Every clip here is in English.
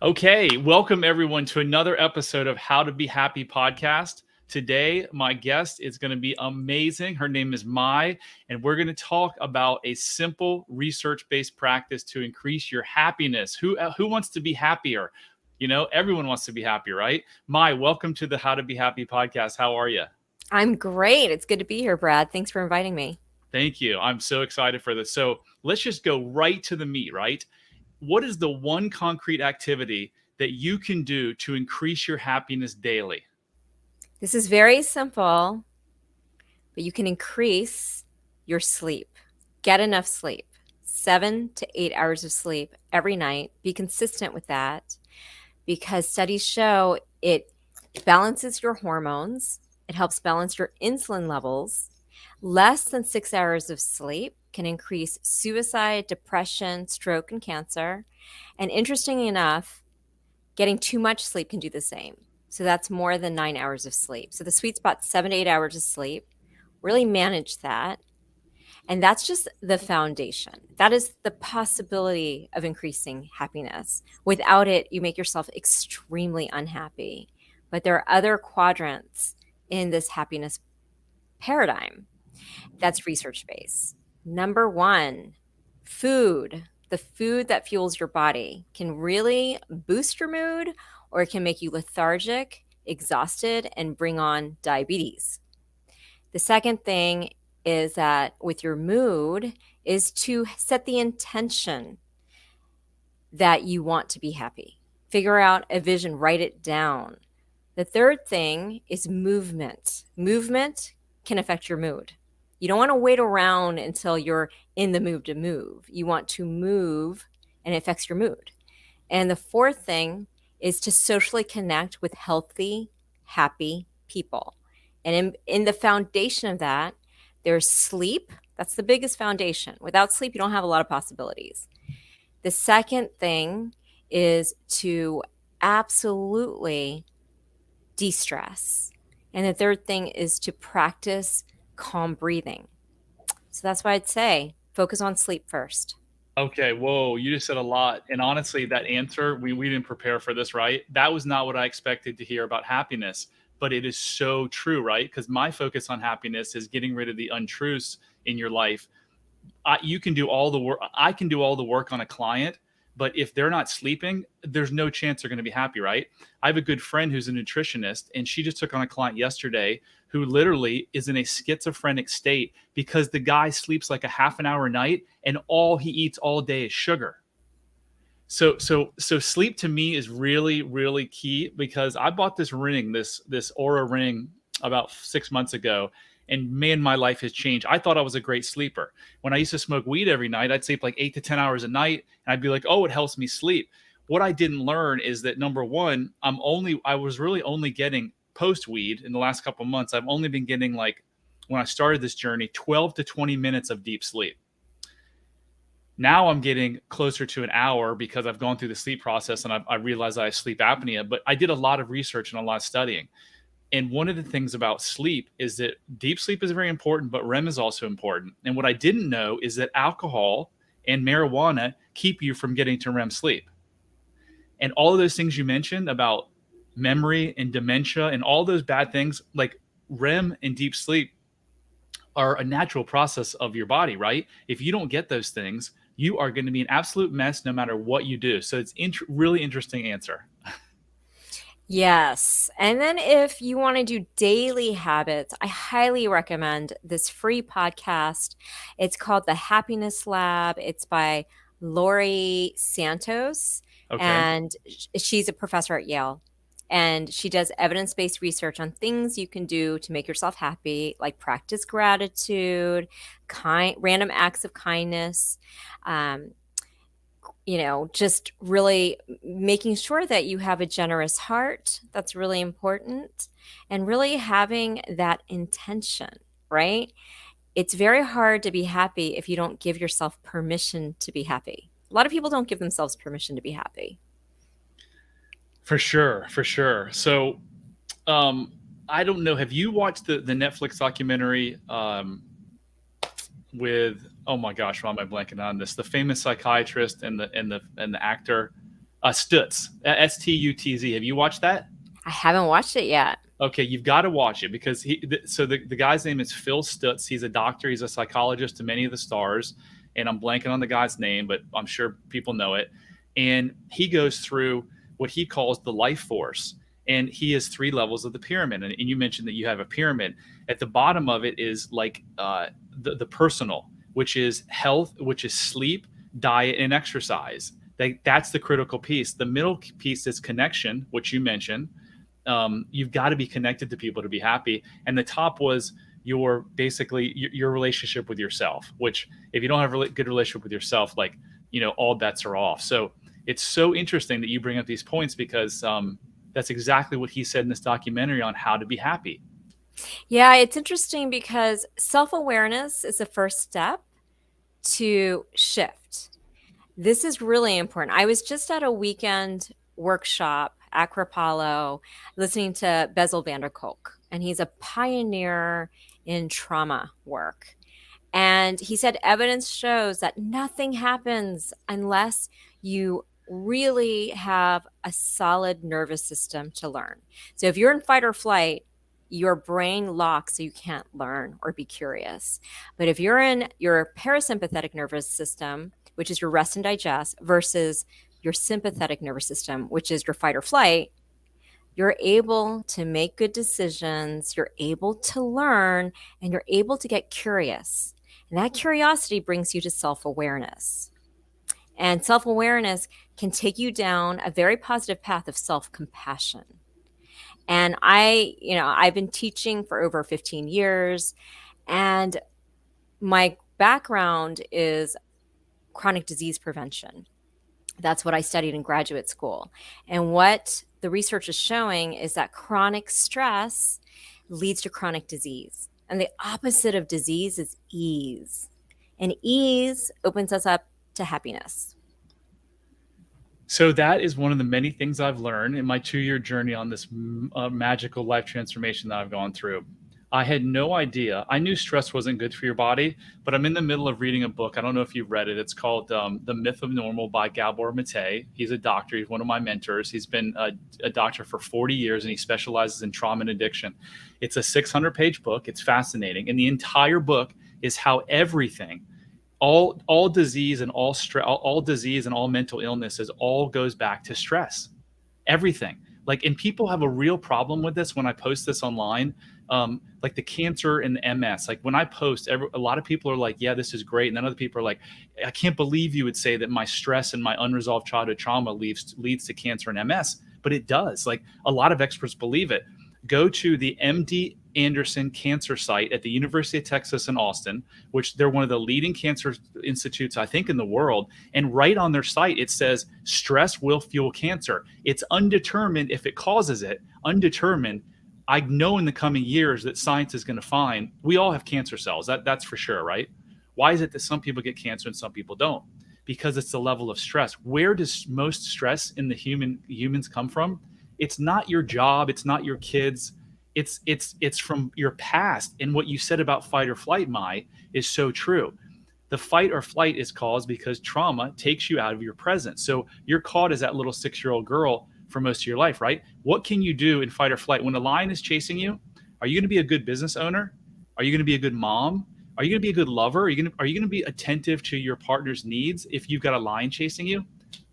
Okay, welcome everyone to another episode of How to Be Happy podcast. Today, my guest is going to be amazing. Her name is Mai, and we're going to talk about a simple research-based practice to increase your happiness. Who wants to be happier? You know, everyone wants to be happier, right? Mai, welcome to the How to Be Happy podcast. How are you? I'm great. It's good to be here, Brad. Thanks for inviting me. Thank you. I'm so excited for this. So let's just go right to the meat, right? What is the one concrete activity that you can do to increase your happiness daily? This is very simple, but you can increase your sleep. Get enough sleep, 7 to 8 hours of sleep every night. Be consistent with that because studies show it balances your hormones, it helps balance your insulin levels. Less than 6 hours of sleep can increase suicide, depression, stroke, and cancer. And interestingly enough, getting too much sleep can do the same. So that's more than 9 hours of sleep. So the sweet spot, 7 to 8 hours of sleep. Really manage that. And that's just the foundation. That is the possibility of increasing happiness. Without it, you make yourself extremely unhappy. But there are other quadrants in this happiness paradigm that's research based. Number one, food. The food that fuels your body can really boost your mood or it can make you lethargic, exhausted, and bring on diabetes. The second thing is that with your mood is to set the intention that you want to be happy. Figure out a vision, write it down. The third thing is movement. Movement can affect your mood. You don't want to wait around until you're in the mood to move. You want to move and it affects your mood. And the fourth thing is to socially connect with healthy, happy people. And in the foundation of that, there's sleep. That's the biggest foundation. Without sleep, you don't have a lot of possibilities. The second thing is to absolutely de-stress. And the third thing is to practice calm breathing. So that's why I'd say focus on sleep first. Okay, whoa, you just said a lot. And honestly, that answer, we didn't prepare for this, right? That was not what I expected to hear about happiness, but it is so true, right? Because my focus on happiness is getting rid of the untruths in your life. You can do all the work. I can do all the work on a client, but if they're not sleeping, there's no chance they're going to be happy, right? I have a good friend who's a nutritionist, and she just took on a client yesterday who literally is in a schizophrenic state because the guy sleeps like a half an hour a night, and all he eats all day is sugar. So sleep to me is really really key because I bought this ring, this Aura ring, about 6 months ago, and man, my life has changed. I thought I was a great sleeper. When I used to smoke weed every night, I'd sleep like 8 to 10 hours a night, and I'd be like, oh, it helps me sleep. What I didn't learn is that number one, I was really only getting post weed in the last couple of months. I've only been getting, like, when I started this journey, 12 to 20 minutes of deep sleep. Now I'm getting closer to an hour because I've gone through the sleep process and I realized I have sleep apnea. But I did a lot of research and a lot of studying. And one of the things about sleep is that deep sleep is very important, but REM is also important. And what I didn't know is that alcohol and marijuana keep you from getting to REM sleep. And all of those things you mentioned about memory and dementia and all those bad things, like REM and deep sleep, are a natural process of your body, right? If you don't get those things, you are going to be an absolute mess no matter what you do. So it's really interesting answer. Yes. And then if you want to do daily habits, I highly recommend this free podcast. It's called The Happiness Lab. It's by Lori Santos, Okay. and she's a professor at Yale. And she does evidence based research on things you can do to make yourself happy, like practice gratitude, random acts of kindness. Um, just really making sure that you have a generous heart. That's really important. And really having that intention, right? It's very hard to be happy if you don't give yourself permission to be happy. A lot of people don't give themselves permission to be happy. For sure, for sure. So, um, I don't know. Have you watched the Netflix documentary with, oh my gosh, why am I blanking on this? The famous psychiatrist and the actor. Stutz, Stutz. Have you watched that? I haven't watched it yet. Okay, you've got to watch it because the guy's name is Phil Stutz. He's a doctor. He's a psychologist to many of the stars, and I'm blanking on the guy's name, but I'm sure people know it. And he goes through what he calls the life force, and he has three levels of the pyramid. And you mentioned that you have a pyramid. At the bottom of it is like the personal, which is health, which is sleep, diet, and exercise. That's the critical piece. The middle piece is connection, which you mentioned. You've got to be connected to people to be happy. And the top was your basically your relationship with yourself, which if you don't have a good relationship with yourself, like, all bets are off. So it's so interesting that you bring up these points because that's exactly what he said in this documentary on how to be happy. Yeah, it's interesting because self-awareness is the first step to shift. This is really important. I was just at a weekend workshop at Crapalo listening to Bezel van der Kolk, and he's a pioneer in trauma work. And he said evidence shows that nothing happens unless you really have a solid nervous system to learn. So if you're in fight or flight, your brain locks so you can't learn or be curious. But if you're in your parasympathetic nervous system, which is your rest and digest, versus your sympathetic nervous system, which is your fight or flight, you're able to make good decisions, you're able to learn, and you're able to get curious. And that curiosity brings you to self awareness. And self awareness can take you down a very positive path of self compassion. And I've been teaching for over 15 years, and my background is chronic disease prevention. That's what I studied in graduate school. And what the research is showing is that chronic stress leads to chronic disease. And the opposite of disease is ease. And ease opens us up to happiness. So that is one of the many things I've learned in my 2-year journey on this magical life transformation that I've gone through. I had no idea. I knew stress wasn't good for your body, but I'm in the middle of reading a book. I don't know if you've read it. It's called The Myth of Normal by Gabor Mate. He's a doctor. He's one of my mentors. He's been a doctor for 40 years, and he specializes in trauma and addiction. It's a 600-page book. It's fascinating. And the entire book is how everything, all disease and all stress, all disease and all mental illnesses all goes back to stress. Everything. Like, and people have a real problem with this when I post this online. Like the cancer and the MS. Like when I post, a lot of people are like, yeah, this is great. And then other people are like, I can't believe you would say that my stress and my unresolved childhood trauma leads to cancer and MS. But it does. Like a lot of experts believe it. Go to the MD Anderson Cancer Site at the University of Texas in Austin, which they're one of the leading cancer institutes, I think, in the world. And right on their site, it says stress will fuel cancer. It's undetermined if it causes it, undetermined. I know in the coming years that science is going to find we all have cancer cells. That's for sure, right? Why is it that some people get cancer and some people don't? Because it's the level of stress. Where does most stress in the humans come from? It's not your job. It's not your kids. It's from your past. And what you said about fight or flight, Mai, is so true. The fight or flight is caused because trauma takes you out of your present. So you're caught as that little 6-year-old girl for most of your life, right? What can you do in fight or flight when a lion is chasing you? Are you going to be a good business owner? Are you going to be a good mom? Are you going to be a good lover? Are you going to be attentive to your partner's needs if you've got a lion chasing you?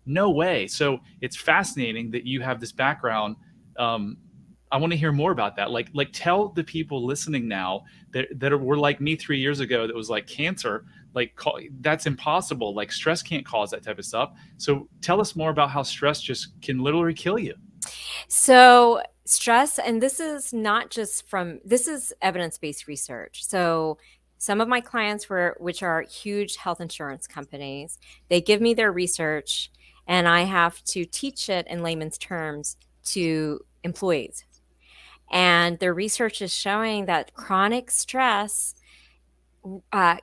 No way. So it's fascinating that you have this background. I want to hear more about that. Like tell the people listening now that were like me 3 years ago that was like cancer, like that's impossible. Like stress can't cause that type of stuff. So tell us more about how stress just can literally kill you. So stress, and this is evidence-based research. So some of my clients which are huge health insurance companies, they give me their research and I have to teach it in layman's terms to employees. And their research is showing that chronic stress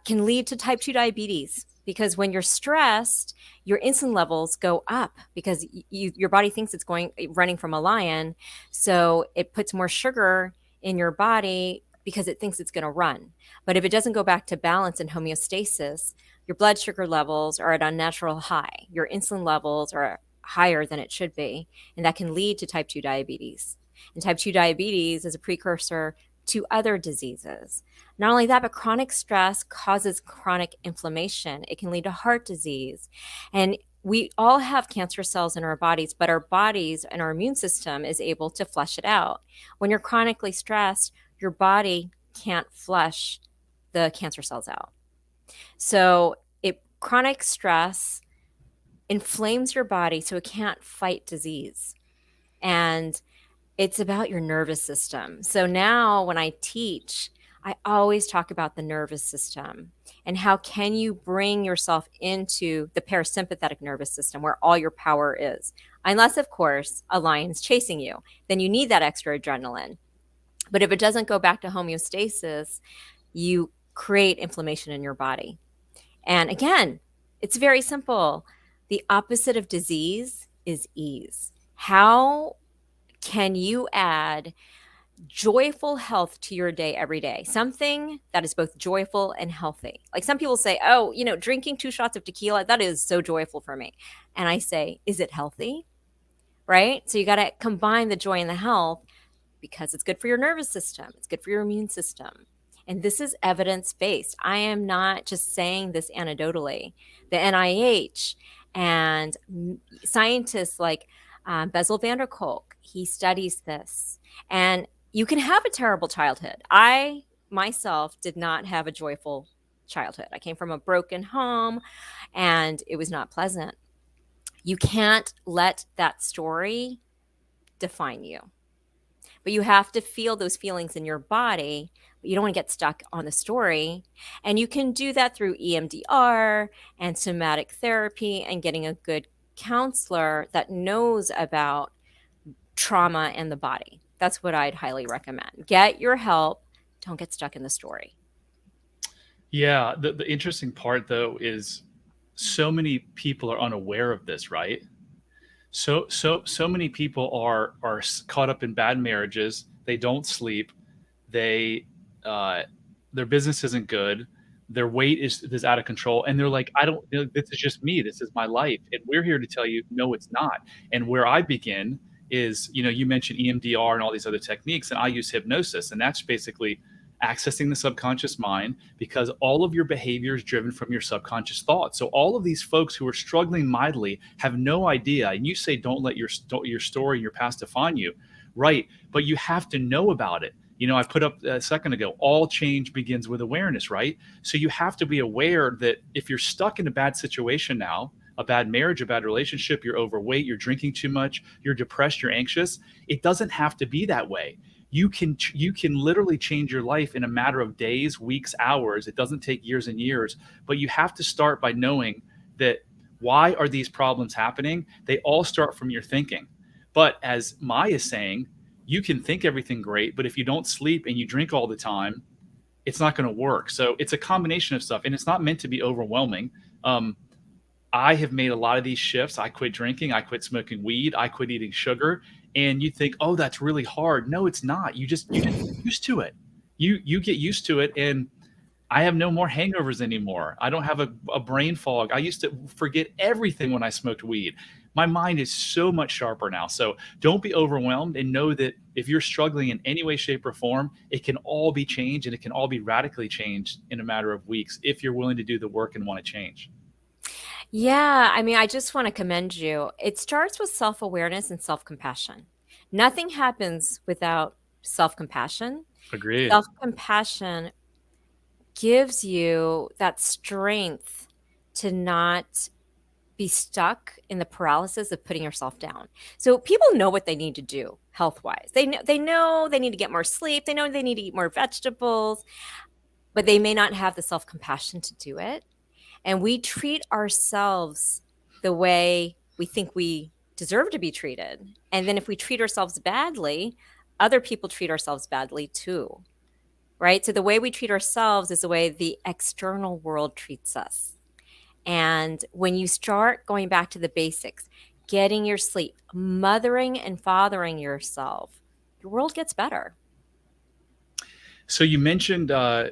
can lead to type 2 diabetes, because when you're stressed, your insulin levels go up because your body thinks it's running from a lion. So it puts more sugar in your body because it thinks it's going to run. But if it doesn't go back to balance and homeostasis, your blood sugar levels are at a unnatural high. Your insulin levels are higher than it should be, and that can lead to type 2 diabetes. And type 2 diabetes is a precursor to other diseases. Not only that, but chronic stress causes chronic inflammation. It can lead to heart disease. And we all have cancer cells in our bodies, but our bodies and our immune system is able to flush it out. When you're chronically stressed, your body can't flush the cancer cells out. So chronic stress inflames your body so it can't fight disease. And it's about your nervous system. So now when I teach, I always talk about the nervous system and how can you bring yourself into the parasympathetic nervous system where all your power is. Unless, of course, a lion's chasing you, then you need that extra adrenaline. But if it doesn't go back to homeostasis, you create inflammation in your body. And again, it's very simple. The opposite of disease is ease. How can you add joyful health to your day every day? Something that is both joyful and healthy. Like some people say, oh, drinking 2 shots of tequila, that is so joyful for me. And I say, is it healthy? Right? So you got to combine the joy and the health because it's good for your nervous system. It's good for your immune system. And this is evidence-based. I am not just saying this anecdotally. The NIH and scientists like Bessel van der Kolk, he studies this. And you can have a terrible childhood. I myself did not have a joyful childhood. I came from a broken home and it was not pleasant. You can't let that story define you. But you have to feel those feelings in your body. But you don't want to get stuck on the story. And you can do that through EMDR and somatic therapy and getting a good counselor that knows about trauma and the body. That's what I'd highly recommend. Get your help. Don't get stuck in the story. Yeah, the interesting part though is so many people are unaware of this, right? So many people are caught up in bad marriages. They don't sleep. They their business isn't good. Their weight is out of control, and they're like, I don't. This is just me. This is my life, and we're here to tell you, no, it's not. And where I begin is, you mentioned EMDR and all these other techniques, and I use hypnosis, and that's basically accessing the subconscious mind because all of your behavior is driven from your subconscious thoughts. So all of these folks who are struggling mightily have no idea. And you say, don't let your story, your past define you. Right. But you have to know about it. I put up a second ago, all change begins with awareness, right? So you have to be aware that if you're stuck in a bad situation now, a bad marriage, a bad relationship, you're overweight, you're drinking too much, you're depressed, you're anxious, it doesn't have to be that way. You can literally change your life in a matter of days, weeks, hours. It doesn't take years and years, but you have to start by knowing that why are these problems happening? They all start from your thinking. But as Mai is saying, you can think everything great, but if you don't sleep and you drink all the time, it's not going to work. So it's a combination of stuff, and it's not meant to be overwhelming. I have made a lot of these shifts. I quit drinking. I quit smoking weed. I quit eating sugar. And you think, oh, that's really hard. No, it's not. You just get used to it. You get used to it, and I have no more hangovers anymore. I don't have a brain fog. I used to forget everything when I smoked weed. My mind is so much sharper now. So don't be overwhelmed, and know that if you're struggling in any way, shape, or form, it can all be changed, and it can all be radically changed in a matter of weeks if you're willing to do the work and want to change. Yeah, I mean, I just want to commend you. It starts with self awareness and self compassion. Nothing happens without self compassion. Agreed. Self compassion gives you that strength to not be stuck in the paralysis of putting yourself down. So people know what they need to do health wise. They know they need to get more sleep. They know they need to eat more vegetables, but they may not have the self compassion to do it. And we treat ourselves the way we think we deserve to be treated. And then if we treat ourselves badly, other people treat ourselves badly too. Right? So the way we treat ourselves is the way the external world treats us. And when you start going back to the basics, getting your sleep, mothering and fathering yourself, your world gets better. So you mentioned a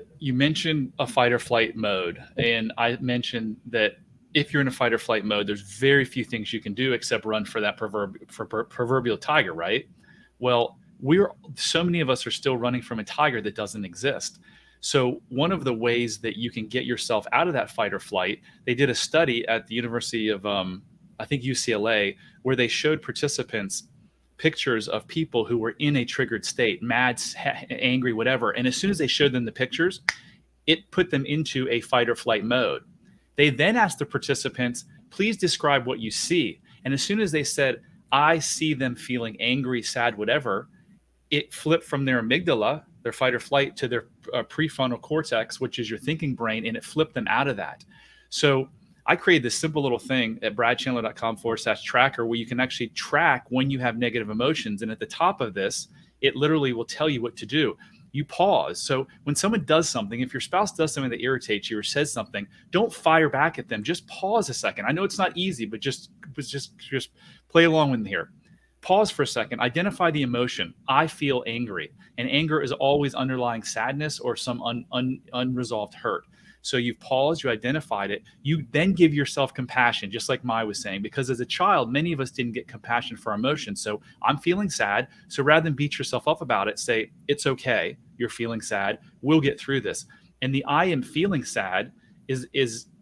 fight or flight mode, and I mentioned that if you're in a fight or flight mode, there's very few things you can do except run for that proverbial tiger, right? Well, we're so many of us are still running from a tiger that doesn't exist. So one of the ways that you can get yourself out of that fight or flight, they did a study at the University of I think UCLA, where they showed participants pictures of people who were in a triggered state, mad, angry, whatever. And as soon as they showed them the pictures, it put them into a fight or flight mode. They then asked the participants, please describe what you see. And as soon as they said, I see them feeling angry, sad, whatever, it flipped from their amygdala, their fight or flight, to their prefrontal cortex, which is your thinking brain, and it flipped them out of that. So I created this simple little thing at bradchandler.com/tracker where you can actually track when you have negative emotions. And at the top of this, it literally will tell you what to do. You pause. So when someone does something, if your spouse does something that irritates you or says something, don't fire back at them. Just pause a second. I know it's not easy, but just play along with me here. Pause for a second. Identify the emotion. I feel angry. And anger is always underlying sadness or some unresolved hurt. So you've paused, you identified it. You then give yourself compassion, just like Mai was saying, because as a child, many of us didn't get compassion for our emotions. So I'm feeling sad. So rather than beat yourself up about it, say, it's okay. You're feeling sad. We'll get through this. And the I am feeling sad is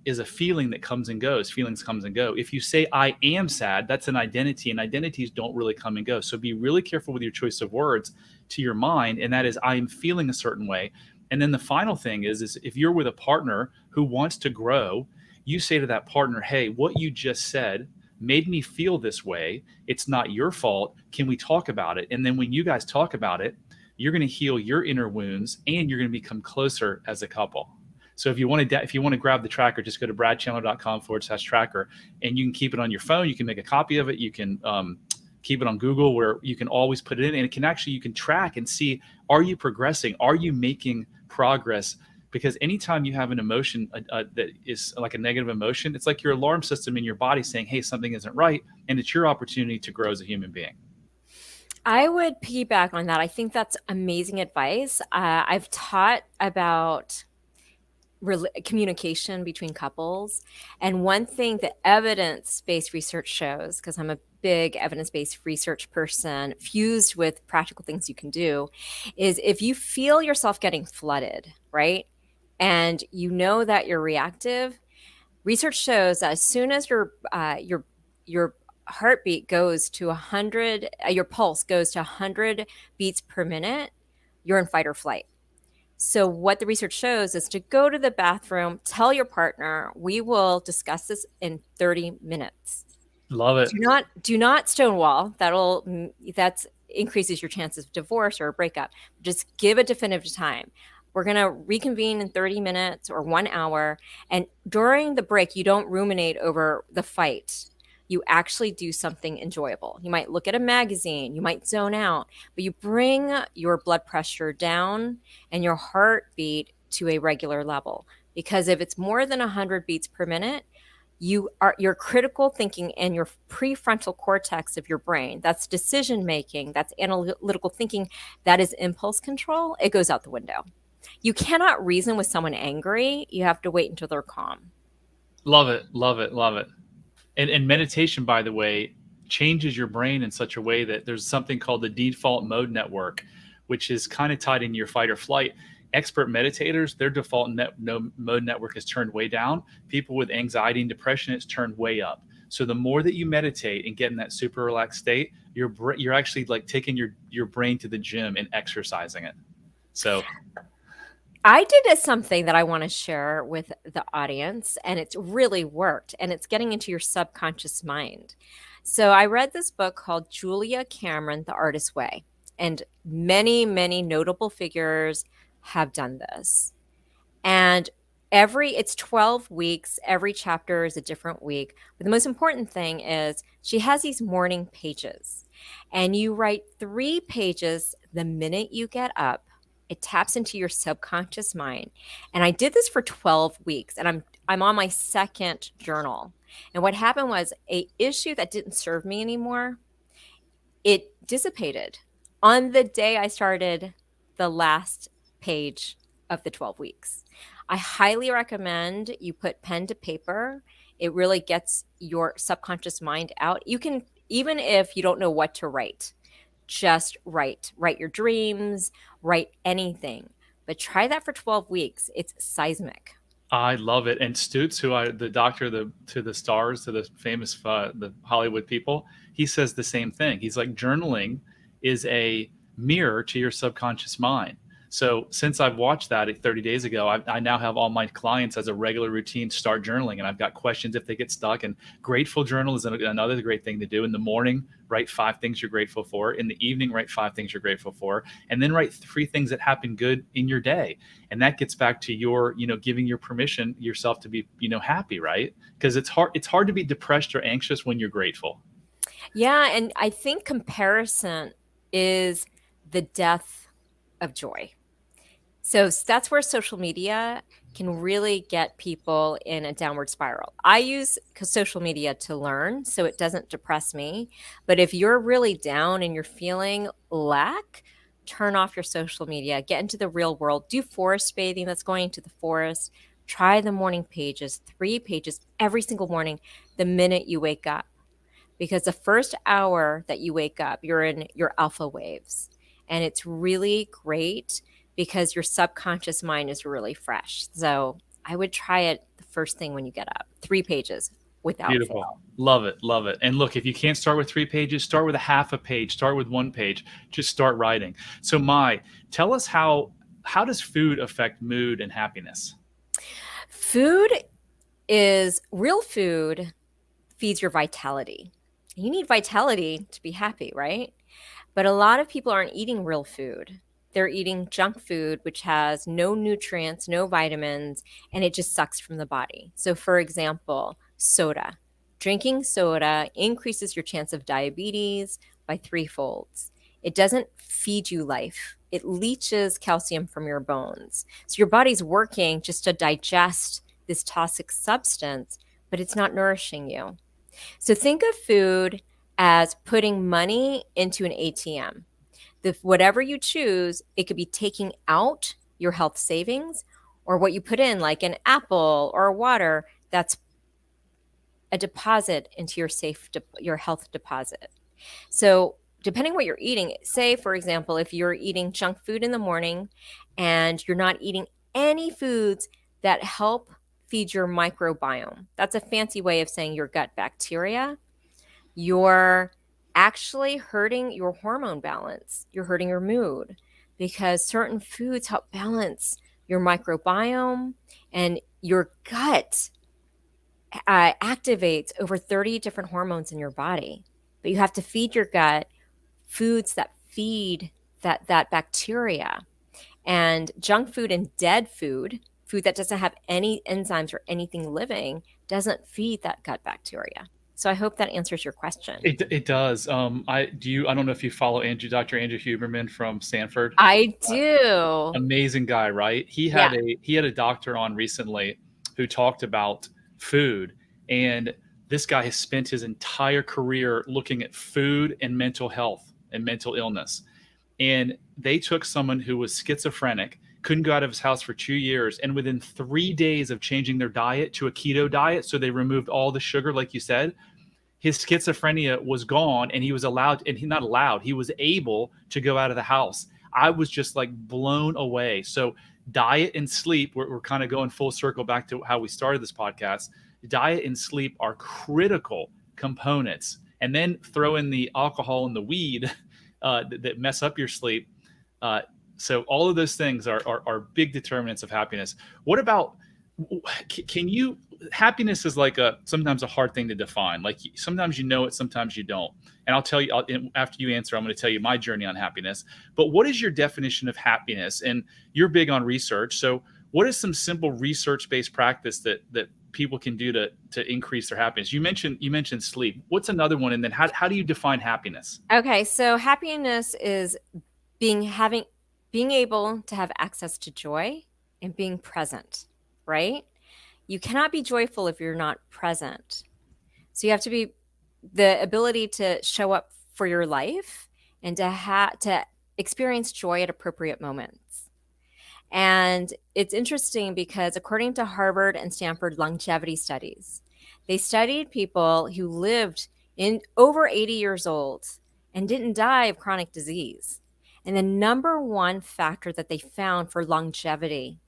a feeling that comes and goes. Feelings comes and go. If you say I am sad, that's an identity, and identities don't really come and go. So be really careful with your choice of words to your mind, and that is I am feeling a certain way. And then the final thing is if you're with a partner who wants to grow, you say to that partner, hey, what you just said made me feel this way. It's not your fault. Can we talk about it? And then when you guys talk about it, you're going to heal your inner wounds and you're going to become closer as a couple. So if you want to grab the tracker, just go to bradchandler.com/tracker, and you can keep it on your phone. You can make a copy of it. You can keep it on Google, where you can always put it in, and it can actually, you can track and see, are you progressing? Are you making progress? Because anytime you have an emotion that is like a negative emotion, it's like your alarm system in your body saying, hey, something isn't right. And it's your opportunity to grow as a human being. I would piggyback on that. I think that's amazing advice. I've taught about communication between couples. And one thing that evidence-based research shows, because I'm a big evidence-based research person fused with practical things you can do, is if you feel yourself getting flooded, right? And you know that you're reactive, research shows that as soon as your heartbeat goes to 100, your pulse goes to 100 beats per minute, you're in fight or flight. So what the research shows is to go to the bathroom, tell your partner, we will discuss this in 30 minutes. Love it. Do not stonewall. That's increases your chances of divorce or a breakup. Just give a definitive time. We're going to reconvene in 30 minutes or 1 hour. And during the break, you don't ruminate over the fight. You actually do something enjoyable. You might look at a magazine, you might zone out, but you bring your blood pressure down and your heartbeat to a regular level. Because if it's more than 100 beats per minute, your critical thinking and your prefrontal cortex of your brain, that's decision making, that's analytical thinking, that is impulse control, it goes out the window. You cannot reason with someone angry. You have to wait until they're calm. Love it. Love it. Love it. And meditation, by the way, changes your brain in such a way that there's something called the default mode network, which is kind of tied into your fight or flight. Expert meditators, their default mode network is turned way down. People with anxiety and depression, it's turned way up. So the more that you meditate and get in that super relaxed state, you're actually like taking your brain to the gym and exercising it. So I did something that I want to share with the audience, and it's really worked, and it's getting into your subconscious mind. So I read this book called Julia Cameron, The Artist's Way, and many, many notable figures have done this. And it's 12 weeks. Every chapter is a different week. But the most important thing is she has these morning pages, and you write 3 pages the minute you get up. It taps into your subconscious mind. And I did this for 12 weeks, and I'm on my second journal. And what happened was a issue that didn't serve me anymore, it dissipated on the day I started the last page of the 12 weeks. I highly recommend you put pen to paper It really gets your subconscious mind out. You can, even if you don't know what to write, just write. Write your dreams, write anything. But try that for 12 weeks. It's seismic. I love it. And Stutz, the doctor, to the stars, to the famous, the Hollywood people, he says the same thing. He's like, journaling is a mirror to your subconscious mind. So since I've watched that 30 days ago, I now have all my clients as a regular routine start journaling, and I've got questions if they get stuck. And grateful journal is another great thing to do. In the morning, write 5 things you're grateful for. In the evening, write 5 things you're grateful for, and then write 3 things that happen good in your day. And that gets back to your, giving your permission yourself to be, happy, right? Because it's hard to be depressed or anxious when you're grateful. Yeah. And I think comparison is the death of joy. So that's where social media can really get people in a downward spiral. I use social media to learn so it doesn't depress me. But if you're really down and you're feeling lack, turn off your social media, get into the real world, do forest bathing, that's going into the forest. Try the morning pages, 3 pages every single morning the minute you wake up. Because the first hour that you wake up, you're in your alpha waves. And it's really great because your subconscious mind is really fresh. So I would try it the first thing when you get up, 3 pages without Beautiful. fail. Love it. Love it. And look, if you can't start with 3 pages, start with a half a page, start with 1 page, just start writing. So Mai, tell us how does food affect mood and happiness? Food is real food feeds your vitality. You need vitality to be happy, right? But a lot of people aren't eating real food. They're eating junk food, which has no nutrients, no vitamins, and it just sucks from the body. So, for example, soda. Drinking soda increases your chance of diabetes by threefolds. It doesn't feed you life, it leaches calcium from your bones. So, your body's working just to digest this toxic substance, but it's not nourishing you. So think of food as putting money into an ATM. Whatever you choose, it could be taking out your health savings, or what you put in, like an apple or water, that's a deposit into your health deposit. So depending what you're eating, say for example, if you're eating junk food in the morning and you're not eating any foods that help feed your microbiome, that's a fancy way of saying your gut bacteria, you're actually hurting your hormone balance. You're hurting your mood because certain foods help balance your microbiome, and your gut activates over 30 different hormones in your body. But you have to feed your gut foods that feed that bacteria. And junk food and dead food, food that doesn't have any enzymes or anything living, doesn't feed that gut bacteria. So I hope that answers your question. It does. I don't know if you follow Dr. Andrew Huberman from Stanford. I do. Amazing guy, right? Yeah. He had a doctor on recently who talked about food, and this guy has spent his entire career looking at food and mental health and mental illness. And they took someone who was schizophrenic, couldn't go out of his house for 2 years, and within 3 days of changing their diet to a keto diet, so they removed all the sugar, like you said, his schizophrenia was gone, and he was allowed, and he not allowed, he was able to go out of the house. I was just like blown away. So diet and sleep, we're kind of going full circle back to how we started this podcast. Diet and sleep are critical components, and then throw in the alcohol and the weed that mess up your sleep. So all of those things are big determinants of happiness. What about, can you, happiness is like sometimes a hard thing to define. Like sometimes you know it, sometimes you don't. And I'll tell you, after you answer, I'm going to tell you my journey on happiness. But what is your definition of happiness? And you're big on research. So what is some simple research-based practice that people can do to increase their happiness? You mentioned sleep. What's another one? And then how do you define happiness? Okay, so happiness is being able to have access to joy and being present, right? You cannot be joyful if you're not present. So you have to be the ability to show up for your life and to experience joy at appropriate moments. And it's interesting because according to Harvard and Stanford longevity studies, They studied people who lived in over 80 years old and didn't die of chronic disease. And the number one factor that they found for longevity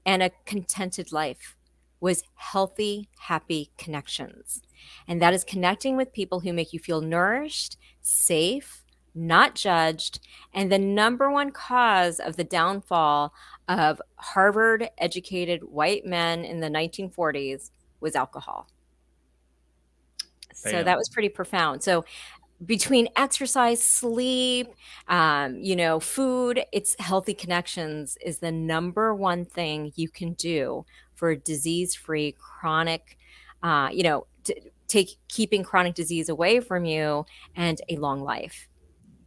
and a contented life was healthy, happy connections. And that is connecting with people who make you feel nourished, safe, not judged. And the number one cause of the downfall of Harvard educated white men in the 1940s was alcohol. So that Bam. was pretty profound. So between exercise, sleep, food, it's healthy connections is the number one thing you can do for a disease-free chronic, keeping chronic disease away from you and a long life.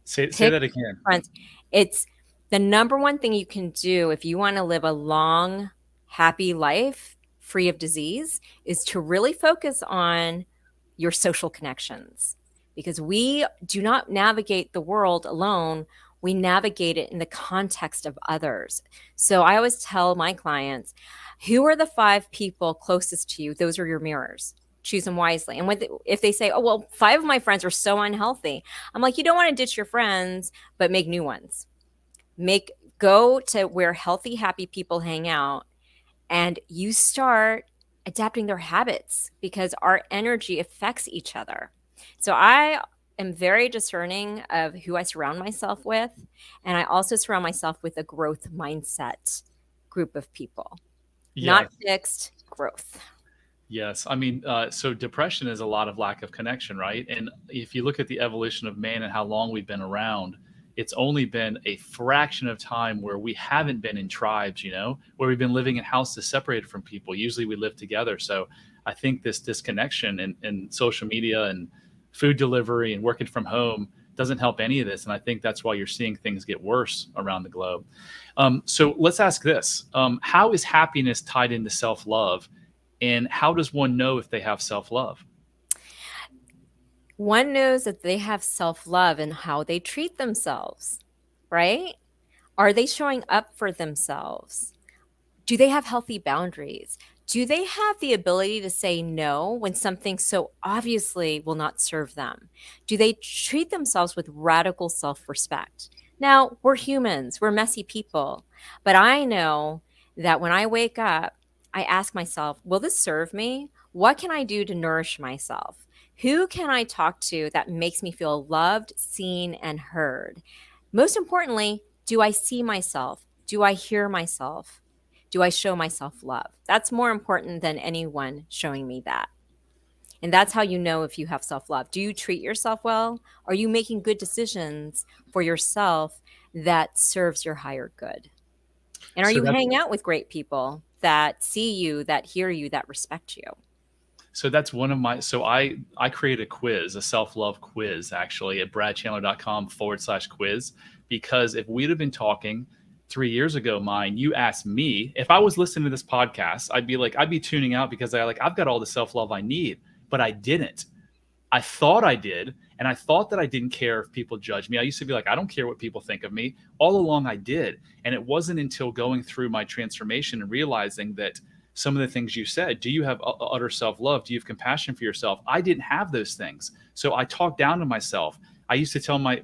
Say Pick that again. friends. It's the number one thing you can do if you want to live a long, happy life free of disease is to really focus on your social connections because we do not navigate the world alone. We navigate it in the context of others. So I always tell my clients, who are the 5 people closest to you? Those are your mirrors. Choose them wisely. And if they say, oh, well, 5 of my friends are so unhealthy, I'm like, you don't want to ditch your friends, but make new ones. Go to where healthy, happy people hang out and you start adapting their habits because our energy affects each other. So I am very discerning of who I surround myself with. And I also surround myself with a growth mindset group of people, not Yeah. fixed growth. Yes. I mean, so depression is a lot of lack of connection, right? And if you look at the evolution of man and how long we've been around, it's only been a fraction of time where we haven't been in tribes, where we've been living in houses separated from people. Usually we live together. So I think this disconnection and social media and food delivery and working from home doesn't help any of this. And I think that's why you're seeing things get worse around the globe. So let's ask this. How is happiness tied into self-love? And how does one know if they have self-love? One knows that they have self love in how they treat themselves, right? Are they showing up for themselves? Do they have healthy boundaries? Do they have the ability to say no when something so obviously will not serve them? Do they treat themselves with radical self respect? Now, we're humans, we're messy people, but I know that when I wake up, I ask myself, will this serve me? What can I do to nourish myself? Who can I talk to that makes me feel loved, seen, and heard? Most importantly, do I see myself? Do I hear myself? Do I show myself love? That's more important than anyone showing me that. And that's how you know if you have self love. Do you treat yourself well? Are you making good decisions for yourself that serves your higher good? And are So you that's hanging out with great people that see you, that hear you, that respect you? So that's one of my, so I create a quiz, a self-love quiz actually at bradchandler.com/quiz, because if we'd have been talking 3 years ago, you asked me, if I was listening to this podcast, I'd be tuning out because I've got all the self-love I need, but I didn't. I thought I did. And I thought that I didn't care if people judged me. I used to be like, I don't care what people think of me. All along I did. And it wasn't until going through my transformation and realizing that some of the things you said, do you have utter self-love? Do you have compassion for yourself? I didn't have those things. So I talked down to myself. I used to tell my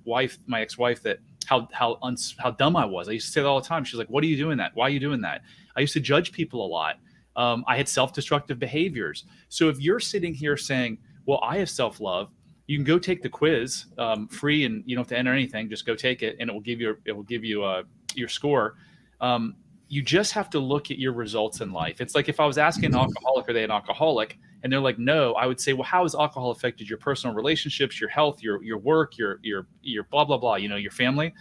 wife, my ex-wife, that how dumb I was. I used to say that all the time. She's like, what are you doing that? Why are you doing that? I used to judge people a lot. I had self-destructive behaviors. So if you're sitting here saying, well, I have self-love, you can go take the quiz free, and you don't have to enter anything. Just go take it, and it will give you your score. You just have to look at your results in life. It's like if I was asking an alcoholic, are they an alcoholic? And they're like, no. I would say, well, how has alcohol affected your personal relationships, your health, your work, your blah blah blah, your family?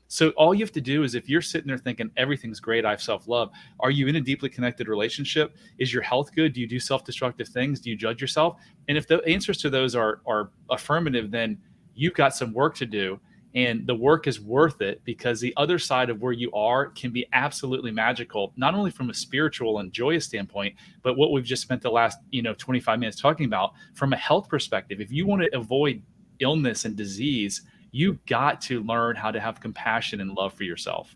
So all you have to do is, if you're sitting there thinking everything's great, I have self-love, are you in a deeply connected relationship? Is your health good? Do you do self-destructive things? Do you judge yourself? And if the answers to those are affirmative, then you've got some work to do. And the work is worth it, because the other side of where you are can be absolutely magical, not only from a spiritual and joyous standpoint, but what we've just spent the last 25 minutes talking about from a health perspective. If you want to avoid illness and disease, you got to learn how to have compassion and love for yourself.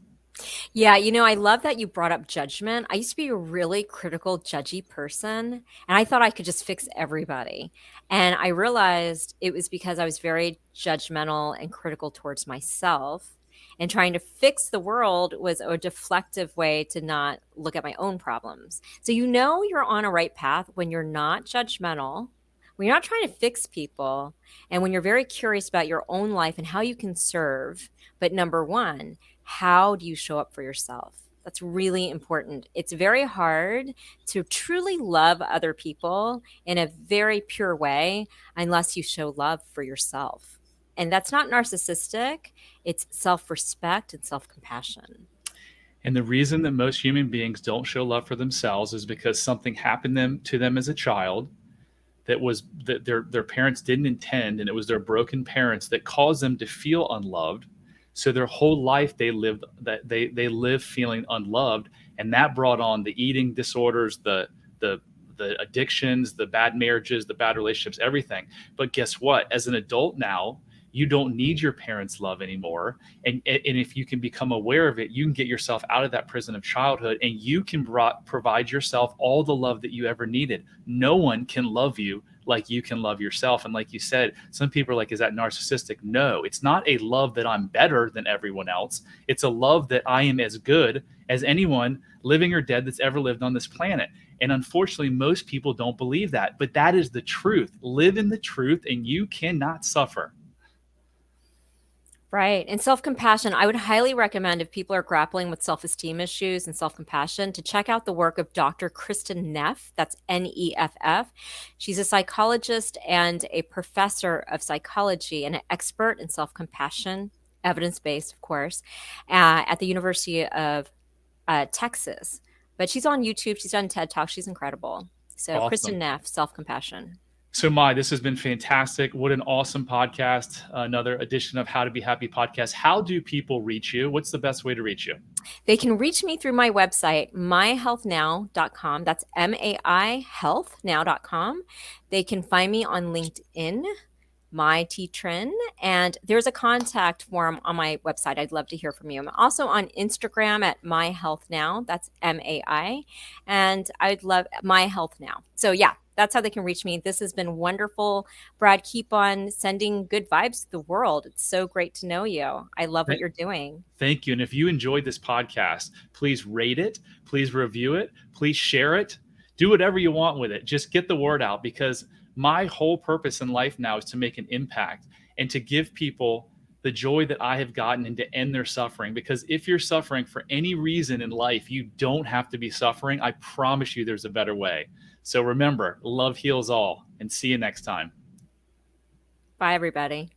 Yeah, I love that you brought up judgment. I used to be a really critical, judgy person, and I thought I could just fix everybody. And I realized it was because I was very judgmental and critical towards myself. And trying to fix the world was a deflective way to not look at my own problems. So you're on a right path when you're not judgmental, when you're not trying to fix people, and when you're very curious about your own life and how you can serve. But number one, how do you show up for yourself? That's really important. It's very hard to truly love other people in a very pure way unless you show love for yourself. And that's not narcissistic, it's self respect and self compassion. And the reason that most human beings don't show love for themselves is because something happened to them as a child that their parents didn't intend, and it was their broken parents that caused them to feel unloved. So their whole life they live feeling unloved, and that brought on the eating disorders, the the addictions, the bad marriages, the bad relationships, everything. But guess what? As an adult now, you don't need your parents' love anymore. And if you can become aware of it, you can get yourself out of that prison of childhood, and you can provide yourself all the love that you ever needed. No one can love you like you can love yourself. And like you said, some people are like, is that narcissistic? No, it's not a love that I'm better than everyone else. It's a love that I am as good as anyone living or dead that's ever lived on this planet. And unfortunately, most people don't believe that. But that is the truth. Live in the truth, and you cannot suffer. Right. And self compassion, I would highly recommend if people are grappling with self esteem issues and self compassion to check out the work of Dr. Kristen Neff. That's Neff. She's a psychologist and a professor of psychology and an expert in self compassion, evidence based, of course, at the University of Texas. But she's on YouTube, she's done TED Talk, she's incredible. So, Kristen Awesome. Neff, self compassion. So, Mai, this has been fantastic. What an awesome podcast. Another edition of How to Be Happy podcast. How do people reach you? What's the best way to reach you? They can reach me through my website, myhealthnow.com. That's MAI healthnow.com. They can find me on LinkedIn, Mai Trin, and there's a contact form on my website. I'd love to hear from you. I'm also on Instagram at My Health Now. That's MAI, and I'd love My Health Now. So yeah, that's how they can reach me. This has been wonderful, Brad. Keep on sending good vibes to the world. It's so great to know you. I love what you're doing. Thank you. And if you enjoyed this podcast, please rate it, please review it, please share it, do whatever you want with it. Just get the word out, because my whole purpose in life now is to make an impact and to give people the joy that I have gotten and to end their suffering. Because if you're suffering for any reason in life, you don't have to be suffering. I promise you there's a better way. So remember, love heals all, and see you next time. Bye, everybody.